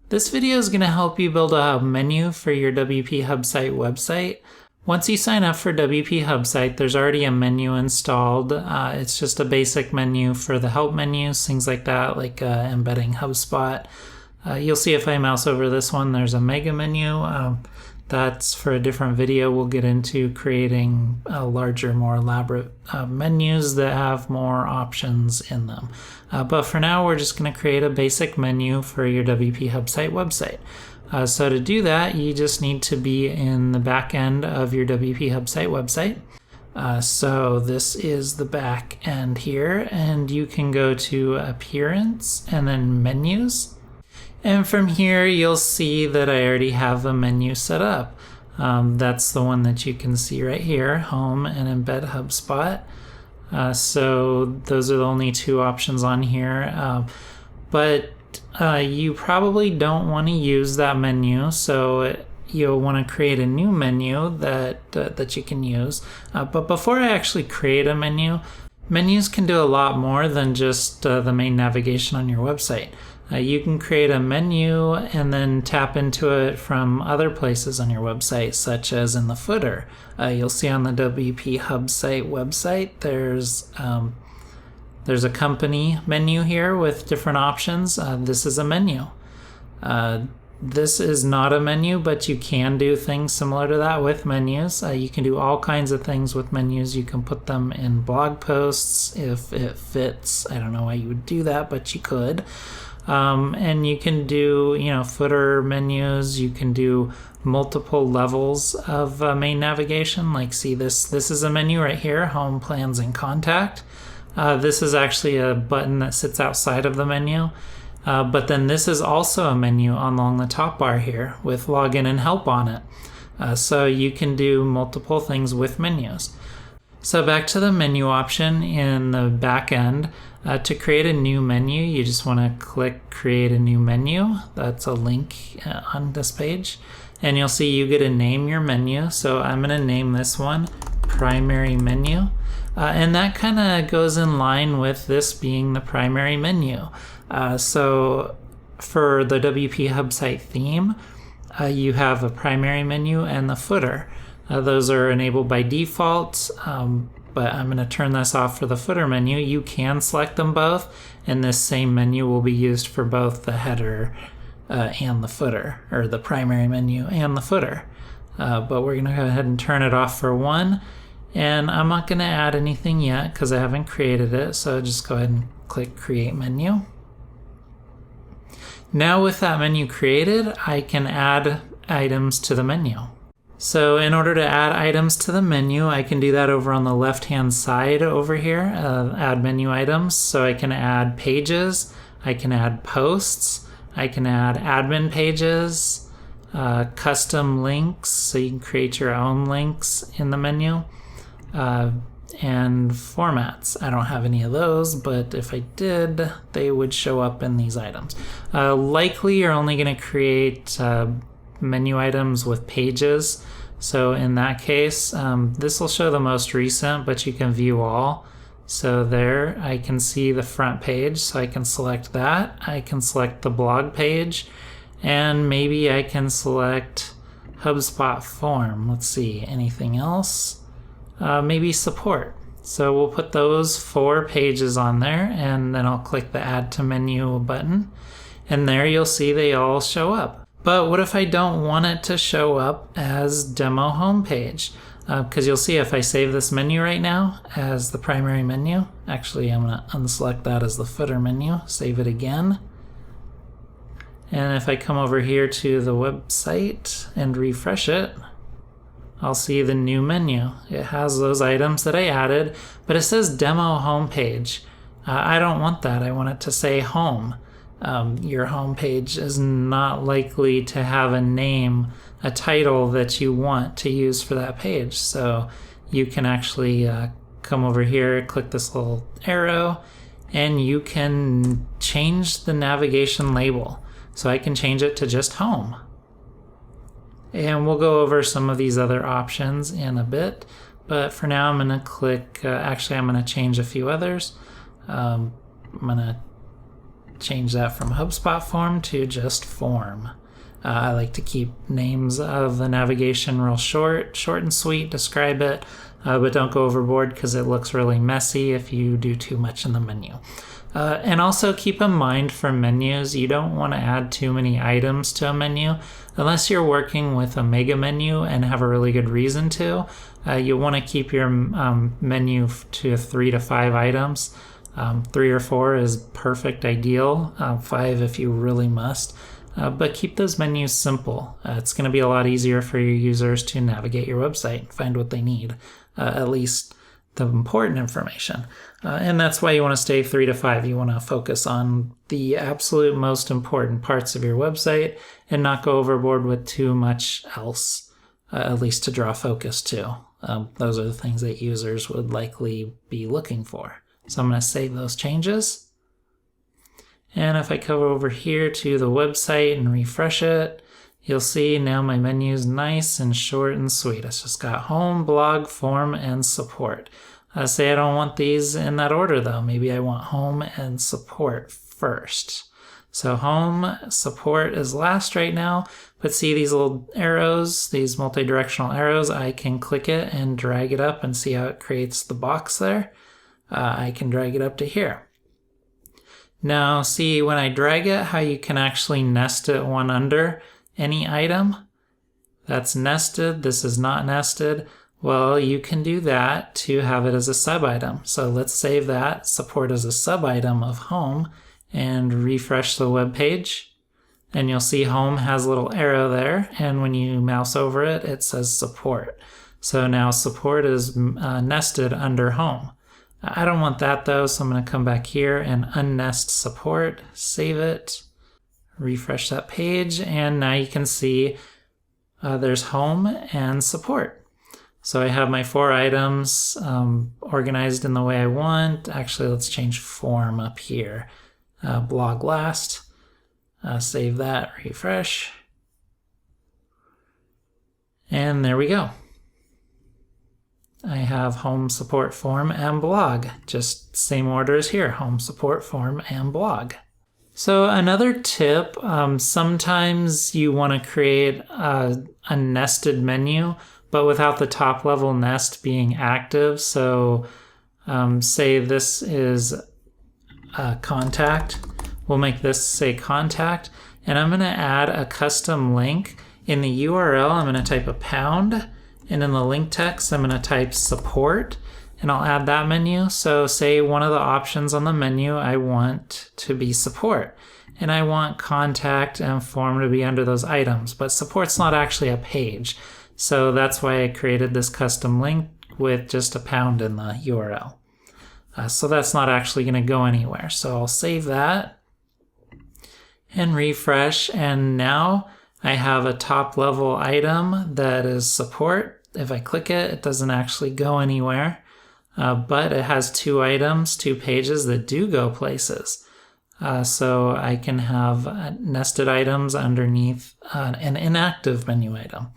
This video is going to help you build a menu for your WPHubSite website. Once you sign up for WPHubSite, there's already a menu installed. It's just a basic menu for the help menus, things like that, like embedding HubSpot. You'll see if I mouse over this one, there's a mega menu. That's for a different video. We'll get into creating larger, more elaborate menus that have more options in them. But for now, we're just going to create a basic menu for your WPHubSite website. So to do that, you just need to be in the back end of your WPHubSite website. So this is the back end here, and you can go to Appearance and then Menus. And from here, you'll see that I already have a menu set up. That's the one that you can see right here, Home and Embed HubSpot. So those are the only two options on here. But you probably don't want to use that menu, so you'll want to create a new menu that you can use. But before I actually create a menu, menus can do a lot more than just the main navigation on your website. You can create a menu and then tap into it from other places on your website, such as in the footer. You'll see on the WPHubSite website, there's a company menu here with different options. This is a menu. This is not a menu, but you can do things similar to that with menus. You can do all kinds of things with menus. You can put them in blog posts if it fits. I don't know why you would do that, but you could. And you can do, footer menus. You can do multiple levels of main navigation. Like, see this is a menu right here, Home, Plans, and Contact. This is actually a button that sits outside of the menu. But then this is also a menu along the top bar here with Login and Help on it. So you can do multiple things with menus. So back to the menu option in the back end. To create a new menu, you just want to click Create a New Menu. That's a link on this page. And you'll see you get to name your menu. So I'm going to name this one Primary Menu. And that kind of goes in line with this being the primary menu. So for the WPHubSite theme, you have a primary menu and the footer. Those are enabled by default, but I'm going to turn this off for the footer menu. You can select them both, and this same menu will be used for both the header and the footer, or the primary menu and the footer. But we're going to go ahead and turn it off for one, and I'm not going to add anything yet because I haven't created it, so just go ahead and click Create Menu. Now with that menu created, I can add items to the menu. So in order to add items to the menu, I can do that over on the left-hand side over here, add menu items. So I can add pages, I can add posts, I can add admin pages, custom links, so you can create your own links in the menu, and formats. I don't have any of those, but if I did, they would show up in these items. Likely you're only going to create menu items with pages. So in that case, this will show the most recent, but you can view all. So there, I can see the front page, so I can select that. I can select the blog page, and maybe I can select HubSpot form. Let's see, anything else? Maybe support. So we'll put those 4 pages on there, and then I'll click the Add to Menu button. And there you'll see they all show up. But what if I don't want it to show up as demo homepage? Because you'll see if I save this menu right now as the primary menu, actually I'm going to unselect that as the footer menu, save it again. And if I come over here to the website and refresh it, I'll see the new menu. It has those items that I added, but it says demo homepage. I don't want that. I want it to say home. Your homepage is not likely to have a name, a title that you want to use for that page. So you can actually come over here, click this little arrow, and you can change the navigation label. So I can change it to just home. And we'll go over some of these other options in a bit. But for now, I'm going to click, I'm going to change a few others. I'm going to change that from HubSpot form to just form. I like to keep names of the navigation real short and sweet, describe it, but don't go overboard because it looks really messy if you do too much in the menu. And also keep in mind for menus, you don't want to add too many items to a menu unless you're working with a mega menu and have a really good reason to. You want to keep your menu to 3 to 5 items. 3 or 4 is perfect ideal, 5 if you really must. But keep those menus simple. It's going to be a lot easier for your users to navigate your website and find what they need, at least the important information. And that's why you want to stay 3 to 5. You want to focus on the absolute most important parts of your website and not go overboard with too much else, at least to draw focus to. Those are the things that users would likely be looking for. So I'm going to save those changes. And if I go over here to the website and refresh it, you'll see now my menu is nice and short and sweet. It's just got home, blog, form, and support. Say I don't want these in that order though. Maybe I want home and support first. So home, support is last right now, but see these little arrows, these multi-directional arrows, I can click it and drag it up and see how it creates the box there. I can drag it up to here. Now see when I drag it how you can actually nest it one under any item. That's nested, this is not nested. Well, you can do that to have it as a sub item. So let's save that, support as a sub item of home, and refresh the web page. And you'll see home has a little arrow there, and when you mouse over it, it says support. So now support is nested under home. I don't want that though, so I'm going to come back here and unnest support, save it, refresh that page, and now you can see there's home and support. So I have my 4 items organized in the way I want. Actually, let's change form up here. Blog last, save that, refresh, and there we go. I have home, support, form, and blog. Just same order as here, home, support, form, and blog. So another tip, sometimes you want to create a nested menu, but without the top level nest being active. So say this is contact. We'll make this say contact, and I'm going to add a custom link. In the URL, I'm going to type a £, and in the link text, I'm going to type support, and I'll add that menu. So say one of the options on the menu I want to be support, and I want contact and form to be under those items, but support's not actually a page. So that's why I created this custom link with just a £, in the URL. So that's not actually going to go anywhere. So I'll save that and refresh, and now I have a top level item that is support. If I click it, it doesn't actually go anywhere, but it has 2 items, 2 pages that do go places. So I can have nested items underneath an inactive menu item.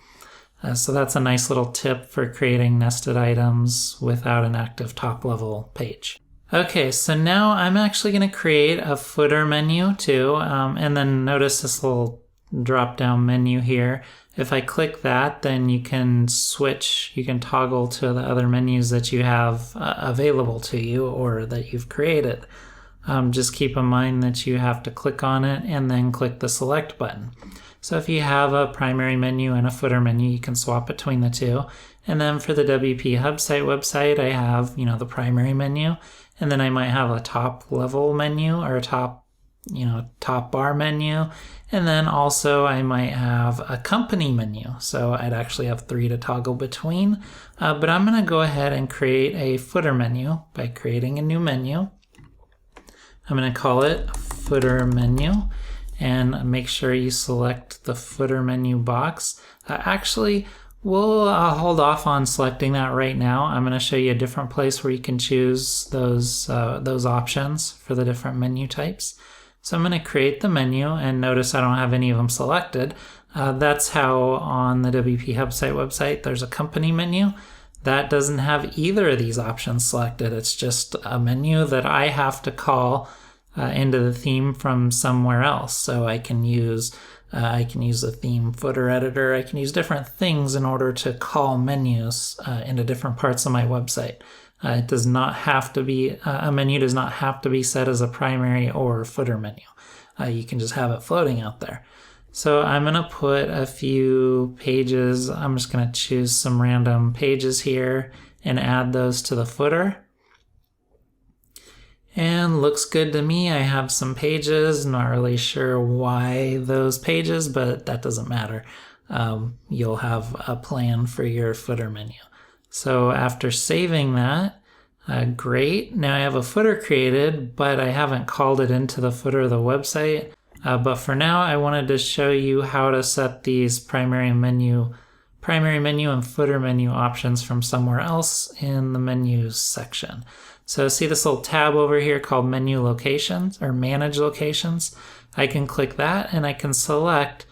So that's a nice little tip for creating nested items without an active top level page. Okay, so now I'm actually going to create a footer menu too, and then notice this little drop down menu here. If I click that, then you can switch, you can toggle to the other menus that you have available to you or that you've created. Just keep in mind that you have to click on it and then click the select button. So if you have a primary menu and a footer menu, you can swap between the two. And then for the WPHubSite website, I have, the primary menu, and then I might have a top level menu or a top bar menu. And then also I might have a company menu. So I'd actually have 3 to toggle between. But I'm going to go ahead and create a footer menu by creating a new menu. I'm going to call it footer menu, and make sure you select the footer menu box. Actually, we'll hold off on selecting that right now. I'm going to show you a different place where you can choose those options for the different menu types. So I'm going to create the menu, and notice I don't have any of them selected. That's how on the WPHubSite website there's a company menu. That doesn't have either of these options selected. It's just a menu that I have to call into the theme from somewhere else. So I can use a theme footer editor. I can use different things in order to call menus into different parts of my website. It does not have to be, a menu does not have to be set as a primary or footer menu. You can just have it floating out there. So I'm going to put a few pages. I'm just going to choose some random pages here and add those to the footer. And looks good to me. I have some pages. Not really sure why those pages, but that doesn't matter. You'll have a plan for your footer menu. So after saving that, great. Now I have a footer created, but I haven't called it into the footer of the website. But for now, I wanted to show you how to set these primary menu and footer menu options from somewhere else in the menus section. So see this little tab over here called menu locations or manage locations. I can click that and I can select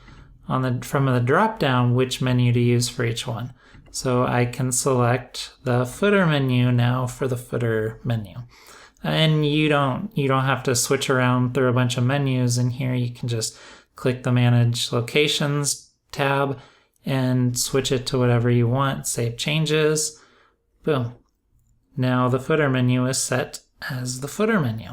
from the drop down which menu to use for each one. So I can select the footer menu now for the footer menu. And you don't have to switch around through a bunch of menus in here. You can just click the Manage Locations tab and switch it to whatever you want. Save changes. Boom. Now the footer menu is set as the footer menu.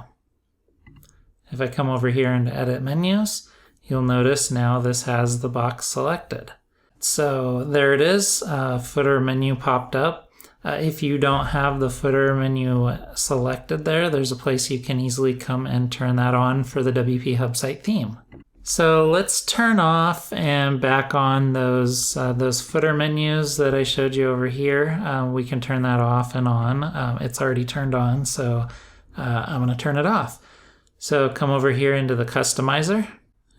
If I come over here into Edit Menus, you'll notice now this has the box selected. So there it is. Footer menu popped up. If you don't have the footer menu selected there's a place you can easily come and turn that on for the WPHubSite theme. So let's turn off and back on those footer menus that I showed you over here. We can turn that off and on. It's already turned on, so I'm going to turn it off. So come over here into the customizer.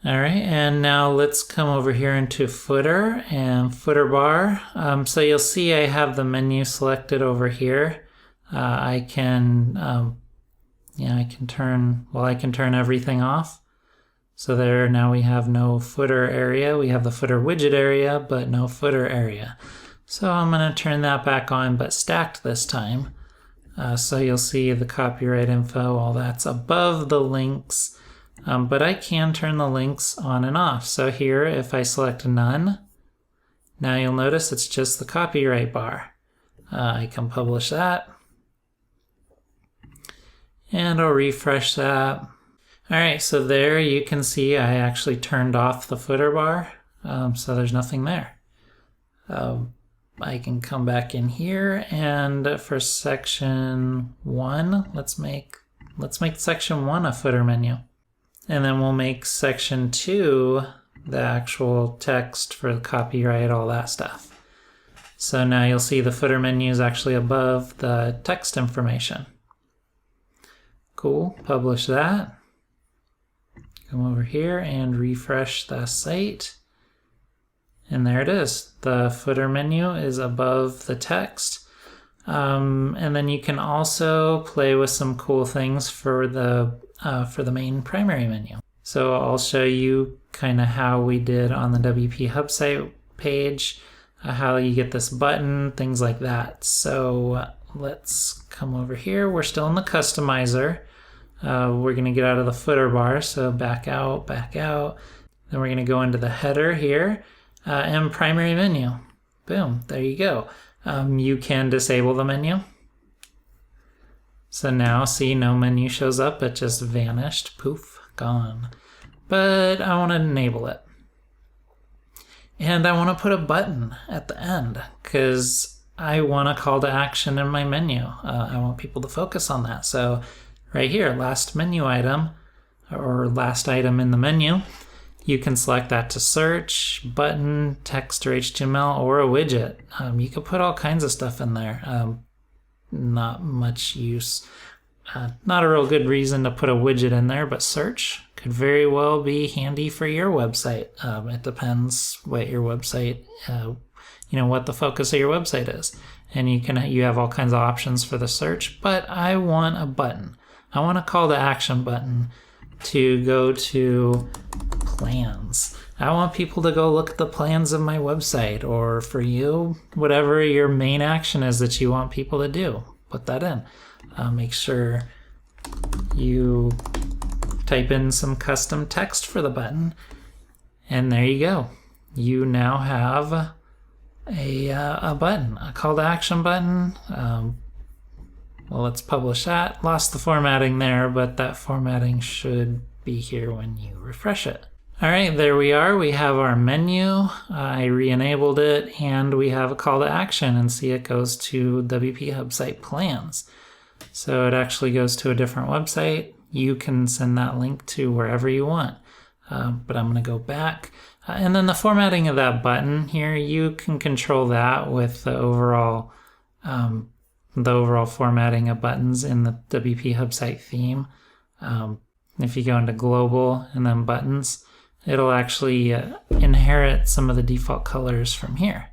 All right, and now let's come over here into footer and footer bar. So you'll see I have the menu selected over here. I can turn everything off. So there, now we have no footer area. We have the footer widget area, but no footer area. So I'm going to turn that back on, but stacked this time. So you'll see the copyright info, all that's above the links. But I can turn the links on and off. So here, if I select none, now you'll notice it's just the copyright bar. I can publish that. And I'll refresh that. All right, so there you can see I actually turned off the footer bar. So there's nothing there. I can come back in here, and for section 1, let's make section 1 a footer menu. And then we'll make section 2 the actual text for the copyright, all that stuff. So now you'll see the footer menu is actually above the text information. Cool, publish that. Come over here and refresh the site. And there it is. The footer menu is above the text. And then you can also play with some cool things for the main primary menu. So I'll show you kind of how we did on the WPHubSite page, how you get this button, things like that. So let's come over here. We're still in the customizer. We're going to get out of the footer bar, so back out. Then we're going to go into the header here and primary menu. Boom, there you go. You can disable the menu. So now, see, no menu shows up. It just vanished. Poof, gone. But I want to enable it. And I want to put a button at the end because I want a call to action in my menu. I want people to focus on that. So right here, last menu item or last item in the menu, you can select that to search, button, text or HTML, or a widget. You could put all kinds of stuff in there. Not much use. Not a real good reason to put a widget in there, but search could very well be handy for your website. It depends what your website, what the focus of your website is. And you have all kinds of options for the search, but I want a button. I want a call to action button to go to plans. I want people to go look at the plans of my website, or for you, whatever your main action is that you want people to do, put that in. Make sure you type in some custom text for the button, and there you go. You now have a button, a call to action button. Well, let's publish that. Lost the formatting there, but that formatting should be here when you refresh it. All right, there we are. We have our menu. I re-enabled it, and we have a call to action, and see it goes to WPHubSite plans. So it actually goes to a different website. You can send that link to wherever you want. But I'm going to go back. And then the formatting of that button here, you can control that with the overall formatting of buttons in the WPHubSite theme. If you go into global and then buttons, it'll actually inherit some of the default colors from here.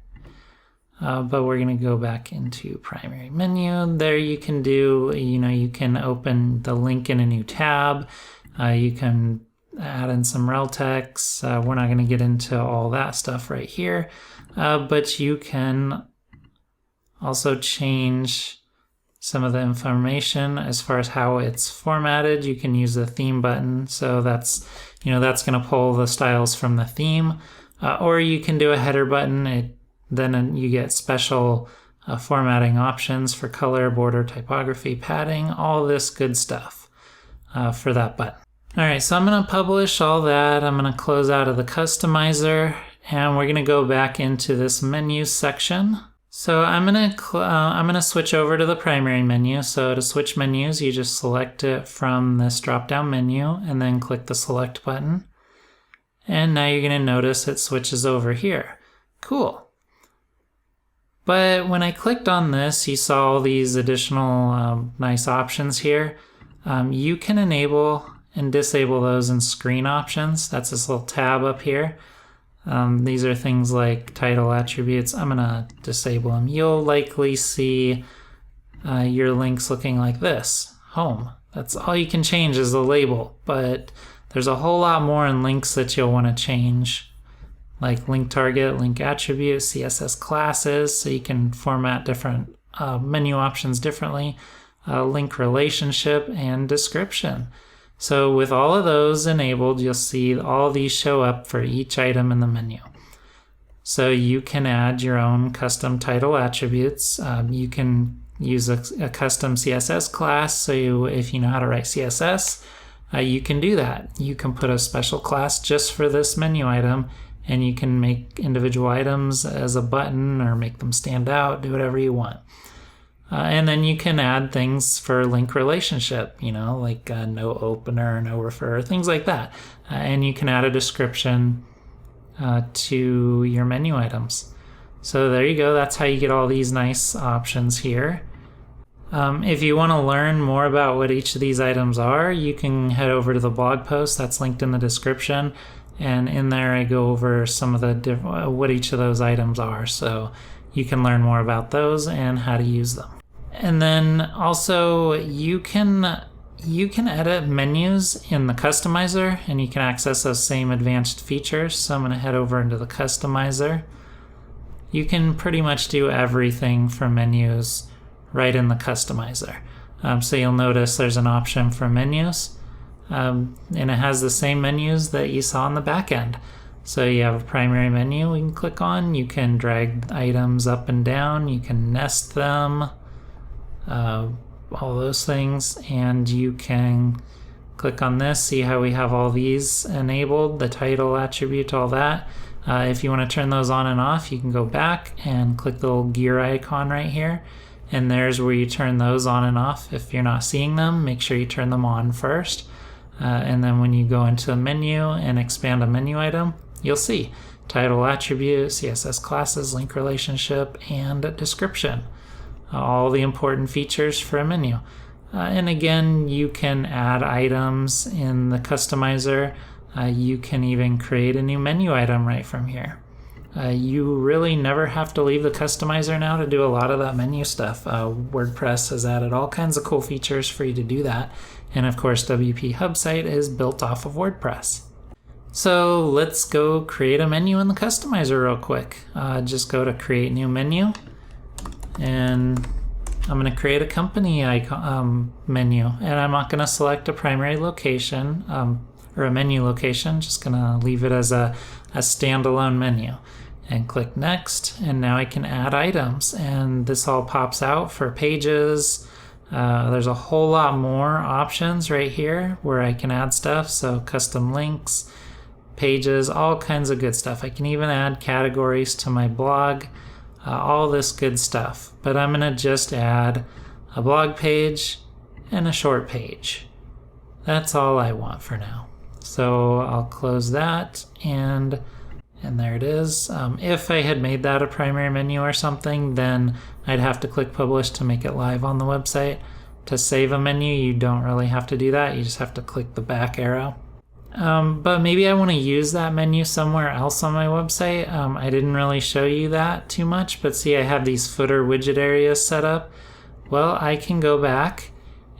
But we're going to go back into primary menu. There you can do, you can open the link in a new tab. You can add in some rel text. We're not going to get into all that stuff right here. But you can also change some of the information as far as how it's formatted. You can use the theme button. So that's going to pull the styles from the theme. Or you can do a header button. Then you get special formatting options for color, border, typography, padding, all this good stuff for that button. All right, so I'm going to publish all that. I'm going to close out of the customizer, and we're going to go back into this menu section. So I'm going to switch over to the primary menu. So to switch menus, you just select it from this drop-down menu and then click the select button. And now you're going to notice it switches over here. Cool. But when I clicked on this, you saw all these additional nice options here. You can enable and disable those in screen options. That's this little tab up here. These are things like title attributes. I'm gonna disable them. You'll likely see your links looking like this, home. That's all you can change is the label, but there's a whole lot more in links that you'll wanna change, like link target, link attribute, CSS classes, so you can format different menu options differently, link relationship, and description. So with all of those enabled, you'll see all these show up for each item in the menu. So you can add your own custom title attributes. You can use a custom CSS class. So if you know how to write CSS, you can do that. You can put a special class just for this menu item, and you can make individual items as a button or make them stand out, do whatever you want. And then you can add things for link relationship, like no opener, no refer, things like that. And you can add a description to your menu items. So there you go. That's how you get all these nice options here. If you want to learn more about what each of these items are, you can head over to the blog post that's linked in the description. And in there, I go over some of the what each of those items are. So you can learn more about those and how to use them. And then also you can edit menus in the customizer, and you can access those same advanced features. So I'm going to head over into the customizer. You can pretty much do everything for menus right in the customizer. So you'll notice there's an option for menus, and it has the same menus that you saw on the back end. So you have a primary menu we can click on. You can drag items up and down. You can nest them, all those things. And you can click on this, see how we have all these enabled, the title attribute, all that. If you want to turn those on and off, you can go back and click the little gear icon right here. And there's where you turn those on and off. If you're not seeing them, make sure you turn them on first. And then when you go into the menu and expand a menu item, you'll see title attribute, CSS classes, link relationship, and description. All the important features for a menu. And again, you can add items in the customizer. You can even create a new menu item right from here. You really never have to leave the customizer now to do a lot of that menu stuff. WordPress has added all kinds of cool features for you to do that. And of course, WPHubSite is built off of WordPress. So let's go create a menu in the customizer real quick. Just go to create new menu and I'm going to create a company menu, and I'm not going to select a primary location or a menu location. Just going to leave it as a standalone menu, and click next. And now I can add items, and this all pops out for pages. There's a whole lot more options right here where I can add stuff. So custom links, pages, all kinds of good stuff. I can even add categories to my blog, all this good stuff. But I'm going to just add a blog page and a short page. That's all I want for now. So I'll close that, and there it is. If I had made that a primary menu or something, then I'd have to click publish to make it live on the website. To save a menu, you don't really have to do that. You just have to click the back arrow. But maybe I want to use that menu somewhere else on my website. I didn't really show you that too much, but see, I have these footer widget areas set up. Well, I can go back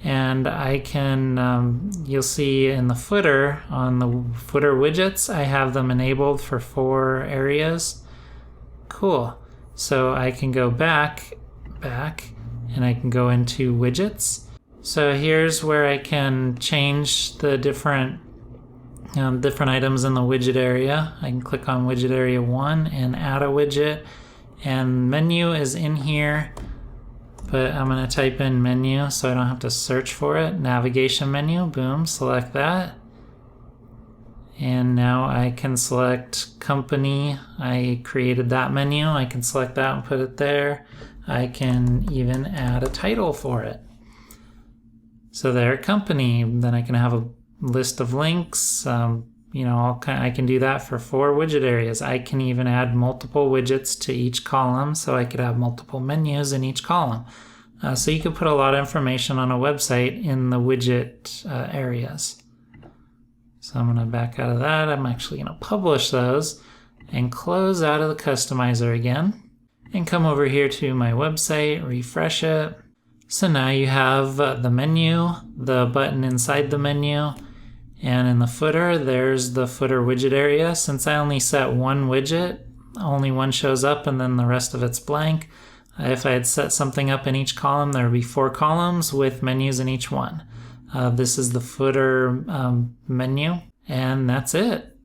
and I can, you'll see in the footer, on the footer widgets, I have them enabled for 4 areas. Cool. So I can go back, and I can go into widgets. So here's where I can change the different items in the widget area. I can click on widget area 1 and add a widget, and menu is in here, but I'm going to type in menu so I don't have to search for it. Navigation menu, boom, select that. And now I can select company. I created that menu. I can select that and put it there. I can even add a title for it. So there, company. Then I can have a list of links. I can do that for 4 widget areas. I can even add multiple widgets to each column, so I could have multiple menus in each column. So you could put a lot of information on a website in the widget areas. So I'm going to back out of that. I'm actually going to publish those and close out of the customizer again and come over here to my website, refresh it. So now you have the menu, the button inside the menu, and in the footer, there's the footer widget area. Since I only set 1 widget, only one shows up and then the rest of it's blank. If I had set something up in each column, there would be 4 columns with menus in each one. This is the footer menu, and that's it.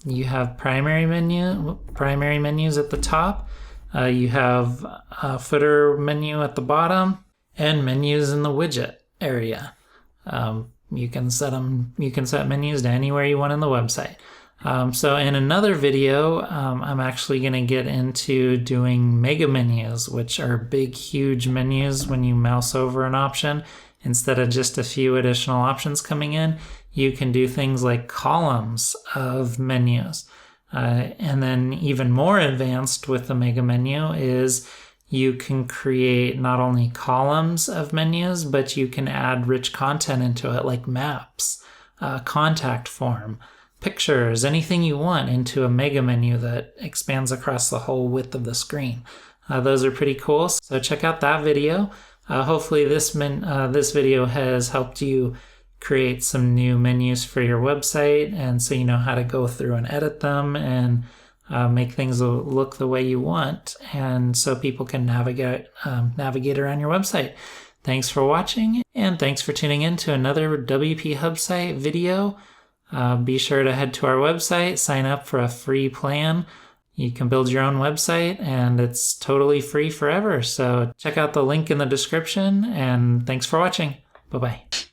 You have primary menus at the top. You have a footer menu at the bottom, and menus in the widget area. You can set menus to anywhere you want in the website. So in another video, I'm actually going to get into doing mega menus, which are big, huge menus. When you mouse over an option, instead of just a few additional options coming in, you can do things like columns of menus. And then even more advanced with the mega menu is you can create not only columns of menus, but you can add rich content into it, like maps, contact form, pictures, anything you want into a mega menu that expands across the whole width of the screen. Those are pretty cool. So check out that video. Hopefully this video has helped you create some new menus for your website, and so you know how to go through and edit them and make things look the way you want, and so people can navigate around your website. Thanks for watching, and thanks for tuning in to another WPHubSite video. Be sure to head to our website, sign up for a free plan. You can build your own website, and it's totally free forever. So check out the link in the description, and thanks for watching. Bye-bye.